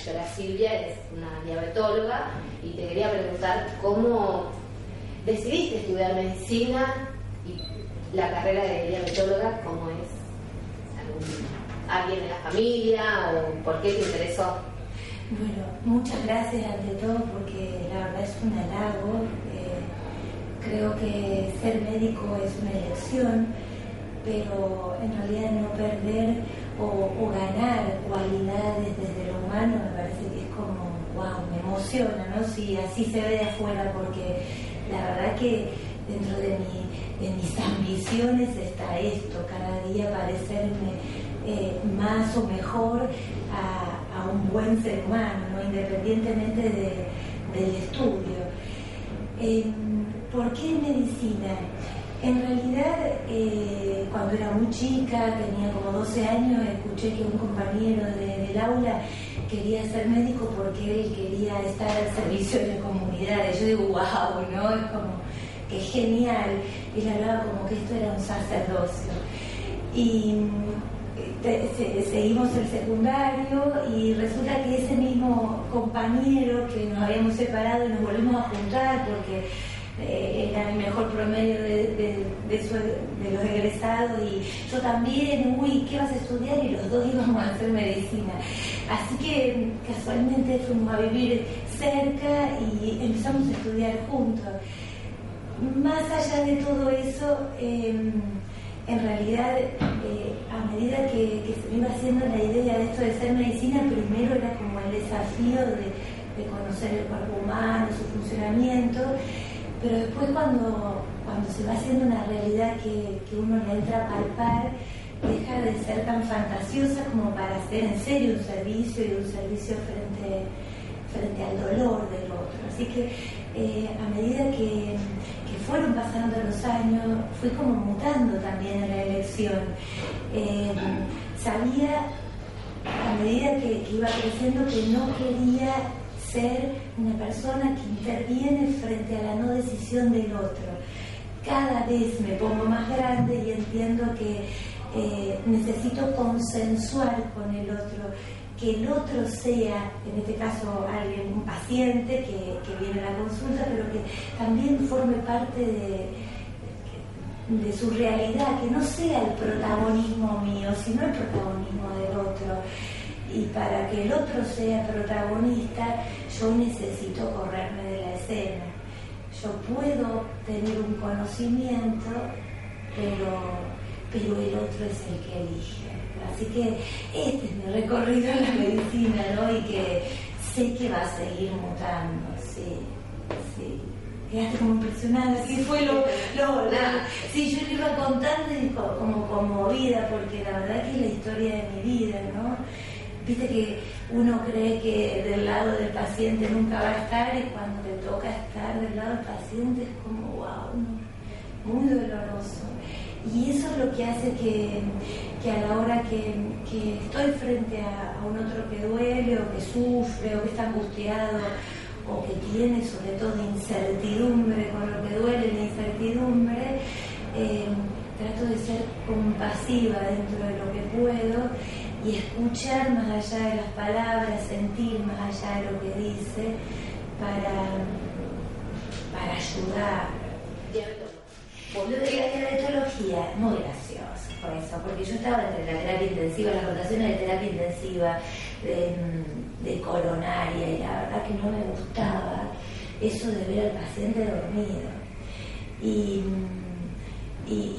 doctora Silvia es una diabetóloga y te quería preguntar cómo decidiste estudiar medicina y la carrera de diabetóloga, ¿cómo es? ¿Alguien de la familia o por qué te interesó? Bueno, muchas gracias ante todo porque la verdad es un halago. Creo que ser médico es una elección, pero en realidad no perder o ganar cualidades desde lo humano me parece que es como, wow, me emociona, ¿no? Si así se ve de afuera, porque la verdad que dentro de mis ambiciones está esto, cada día parecerme más o mejor a un buen ser humano, ¿no? Independientemente del estudio. ¿Por qué medicina? En realidad, cuando era muy chica, tenía como 12 años, escuché que un compañero del aula quería ser médico porque él quería estar al servicio de la comunidad. Y yo digo, wow, ¿no? Es como que genial. Él hablaba como que esto era un sacerdocio. Y seguimos el secundario y resulta que ese mismo compañero que nos habíamos separado y nos volvimos a juntar porque era el mejor promedio de los egresados y yo también, ¿qué vas a estudiar? Y los dos íbamos a hacer medicina. Así que casualmente fuimos a vivir cerca y empezamos a estudiar juntos. Más allá de todo eso, en realidad, a medida que se me iba haciendo la idea de esto de ser medicina, primero era como el desafío de conocer el cuerpo humano, su funcionamiento, pero después cuando se va haciendo una realidad que uno le entra a palpar, deja de ser tan fantasiosa como para hacer en serio un servicio y un servicio frente al dolor del otro. Así que a medida que fueron pasando los años, fui como mutando también en la elección. Sabía, a medida que iba creciendo, que no quería ser una persona que interviene frente a la no decisión del otro. Cada vez me pongo más grande y entiendo que necesito consensuar con el otro, que el otro sea, en este caso, alguien, un paciente que viene a la consulta, pero que también forme parte de su realidad, que no sea el protagonismo mío, sino el protagonismo del otro. Y para que el otro sea protagonista, yo necesito correrme de la escena. Yo puedo tener un conocimiento, pero el otro es el que elige. Así que este es mi recorrido en la medicina, ¿no? Y que sé que va a seguir mutando, sí. Quedaste como impresionada, ¿qué fue Sí, yo lo iba contando y como conmovida, porque la verdad que es la historia de mi vida, ¿no? Viste que uno cree que del lado del paciente nunca va a estar y cuando le toca estar del lado del paciente es como, wow, ¿no? Muy doloroso. Y eso es lo que hace que a la hora que estoy frente a un otro que duele o que sufre o que está angustiado o que tiene sobre todo incertidumbre con lo que duele, la incertidumbre, trato de ser compasiva dentro de lo que puedo y escuchar más allá de las palabras, sentir más allá de lo que dice para ayudar. Lo de la diabetología, muy gracioso por eso, porque yo estaba entre la terapia intensiva, las rotaciones de terapia intensiva, de coronaria, y la verdad que no me gustaba eso de ver al paciente dormido y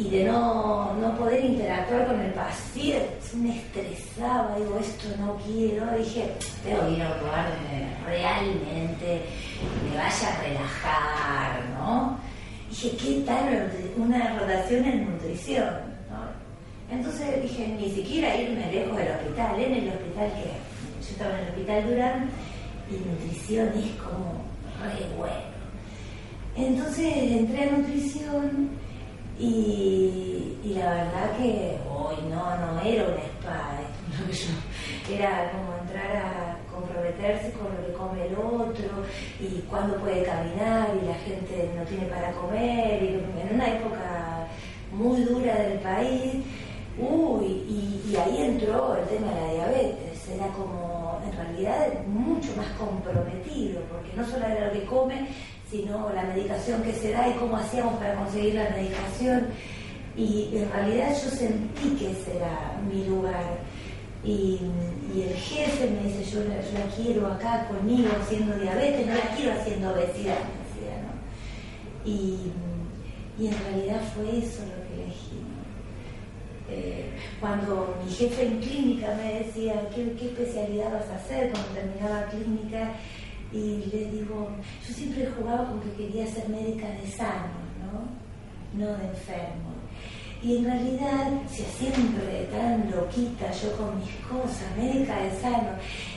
de no poder interactuar con el paciente. Me estresaba, digo, esto no quiero, dije, tengo que ir a un lugar donde realmente me vaya a relajar, ¿no? Dije, ¿qué tal una rotación en nutrición? ¿No? Entonces dije, ni siquiera irme lejos del hospital, en el hospital que yo estaba en el hospital Durán y nutrición es como re bueno. Entonces entré a nutrición y la verdad que hoy no era una spa, era como entrar a comprometerse con lo que come el otro y cuándo puede caminar y la gente no tiene para comer, y en una época muy dura del país, y ahí entró el tema de la diabetes. Era como en realidad mucho más comprometido, porque no solo era lo que come, sino la medicación que se da y cómo hacíamos para conseguir la medicación. Y en realidad yo sentí que ese era mi lugar. Y el jefe me dice, yo la quiero acá conmigo haciendo diabetes, no la quiero haciendo obesidad, me decía, ¿no? Y en realidad fue eso lo que elegí, ¿no? Cuando mi jefe en clínica me decía, ¿qué especialidad vas a hacer cuando terminaba clínica? Y le digo, yo siempre jugaba con que quería ser médica de sanos, ¿no? No de enfermos. Y en realidad, si siempre tan loquita yo con mis cosas, médica de sano,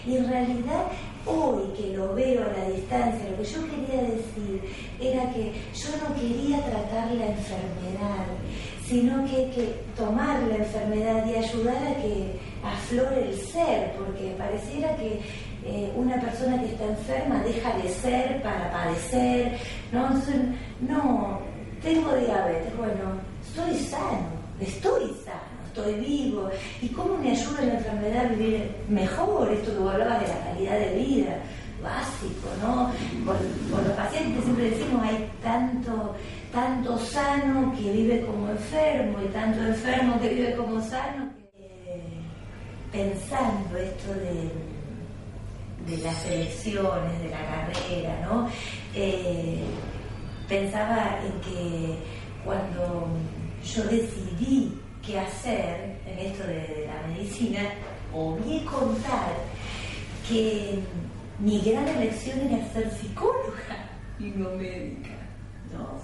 y en realidad hoy que lo veo a la distancia, lo que yo quería decir era que yo no quería tratar la enfermedad, sino que tomar la enfermedad y ayudar a que aflore el ser, porque pareciera que una persona que está enferma deja de ser para padecer, ¿no? Entonces, no, tengo diabetes, bueno, estoy sano, estoy vivo. ¿Y cómo me ayuda la enfermedad a vivir mejor? Esto que vos hablabas de la calidad de vida, básico, ¿no? Con los pacientes siempre decimos, hay tanto sano que vive como enfermo y tanto enfermo que vive como sano. Pensando esto de las elecciones, de la carrera, ¿no? Pensaba en que cuando yo decidí qué hacer en esto de la medicina, obvié contar que mi gran elección era ser psicóloga y no médica, ¿no?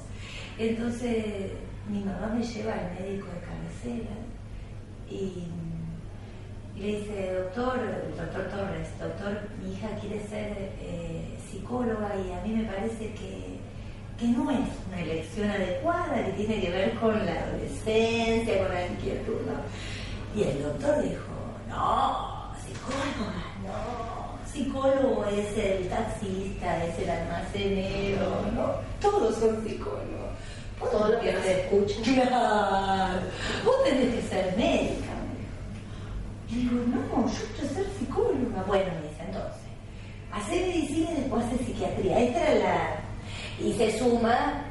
Entonces mi mamá me lleva al médico de cabecera y le dice, doctor Torres, mi hija quiere ser psicóloga y a mí me parece que no es una elección adecuada, que tiene que ver con la adolescencia, con la inquietud, ¿no? Y el doctor dijo, no, psicólogo es el taxista, es el almacenero, ¿no? Todos son psicólogos. Todo lo que nos escucha. Claro, vos tenés que ser médica. Y digo, no, yo quiero ser psicóloga. Bueno, me dice, entonces, hacer medicina y después hacer psiquiatría. Esta era y se suma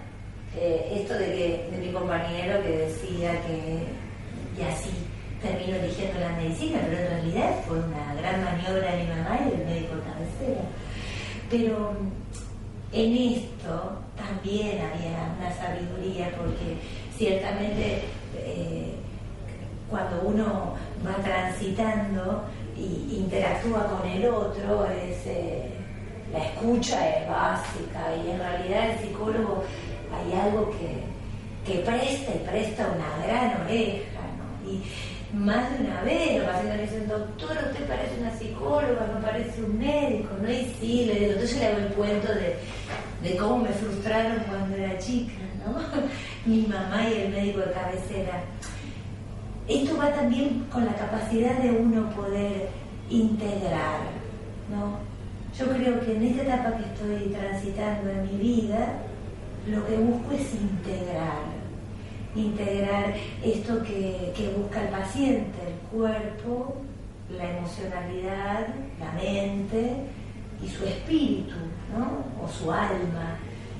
esto de mi compañero que decía que, y así termino eligiendo la medicina, pero en realidad fue una gran maniobra de mi mamá y del médico de cabecera. Pero en esto también había una sabiduría, porque ciertamente cuando uno va transitando y interactúa con el otro, la escucha es básica, y en realidad el psicólogo hay algo que presta una gran oreja, ¿no? Y más de una vez los pacientes me dicen, doctor, usted parece una psicóloga, no parece un médico, ¿no? Y sí, le digo, entonces le hago el cuento de cómo me frustraron cuando era chica, ¿no? Mi mamá y el médico de cabecera. Esto va también con la capacidad de uno poder integrar, ¿no? Yo creo que en esta etapa que estoy transitando en mi vida, lo que busco es integrar esto que busca el paciente, el cuerpo, la emocionalidad, la mente y su espíritu, ¿no? O su alma,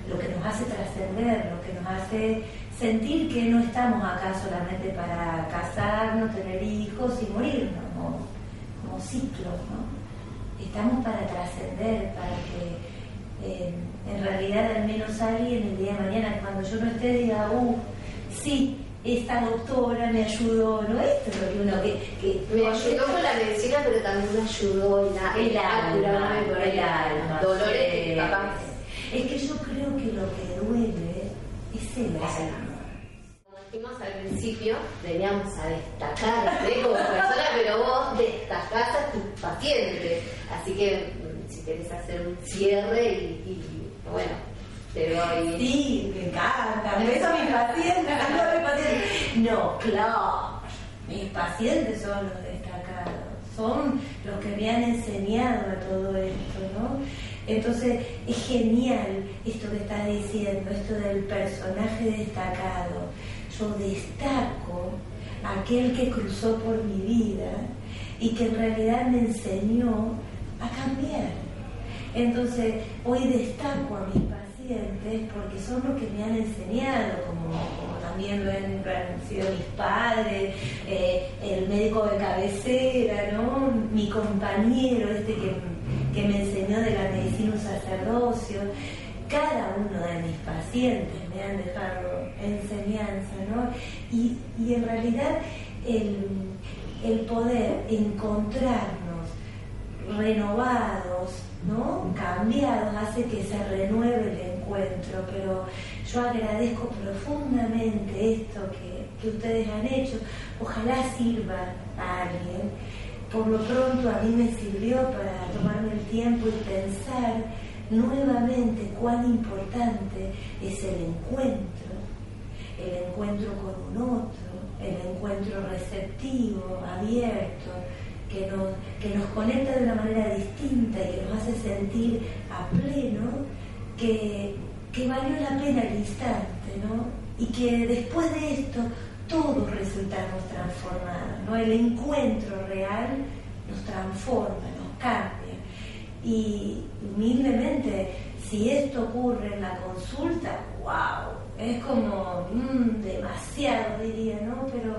lo que nos hace trascender, lo que nos hace sentir que no estamos acá solamente para casarnos, tener hijos y morirnos, como ciclos, ¿no? Estamos para trascender, para que en realidad al menos alguien el día de mañana, cuando yo no esté, diga, sí, esta doctora me ayudó, ¿no? Esto es lo que uno que me ayudó con la medicina, pero también me ayudó el alma, dolores que capaz. Es que yo creo que lo que duele es el alma. Dijimos al principio, veníamos a destacarte como persona, pero vos destacás a tus pacientes. Así que si querés hacer un cierre y bueno, te doy. Sí, me encanta. Beso a mis pacientes. No, claro. Mis pacientes son los destacados. Son los que me han enseñado a todo esto, ¿no? Entonces es genial esto que estás diciendo, esto del personaje destacado. Yo destaco a aquel que cruzó por mi vida y que en realidad me enseñó cambiar. Entonces, hoy destaco a mis pacientes porque son los que me han enseñado, como también lo han sido mis padres, el médico de cabecera, ¿no? Mi compañero, que me enseñó de la medicina un sacerdocio. Cada uno de mis pacientes me han dejado enseñanza, ¿no? Y en realidad el poder encontrarnos renovados, ¿no? Cambiados, hace que se renueve el encuentro, pero yo agradezco profundamente esto que ustedes han hecho. Ojalá sirva a alguien. Por lo pronto a mí me sirvió para tomarme el tiempo y pensar nuevamente cuán importante es el encuentro con un otro, el encuentro receptivo, abierto, que nos conecta de una manera distinta y que nos hace sentir a pleno que valió la pena el instante, ¿no? Y que después de esto todos resultamos transformados, ¿no? El encuentro real nos transforma, nos cambia. Y humildemente, si esto ocurre en la consulta, wow, es como demasiado, diría, ¿no? Pero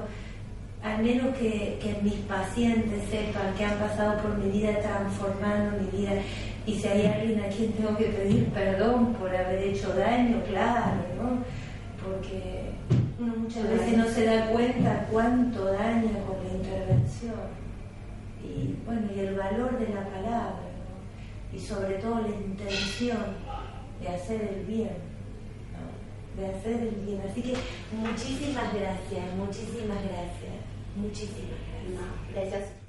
al menos que mis pacientes sepan que han pasado por mi vida transformando mi vida, y si hay alguien a quien tengo que pedir perdón por haber hecho daño, claro, ¿no? Porque uno muchas veces no se da cuenta cuánto daña con la intervención. Y bueno, y el valor de la palabra, ¿no? Y sobre todo la intención de hacer el bien, ¿no? De hacer el bien. Así que muchísimas gracias, muchísimas gracias. Muchísimas gracias. Gracias.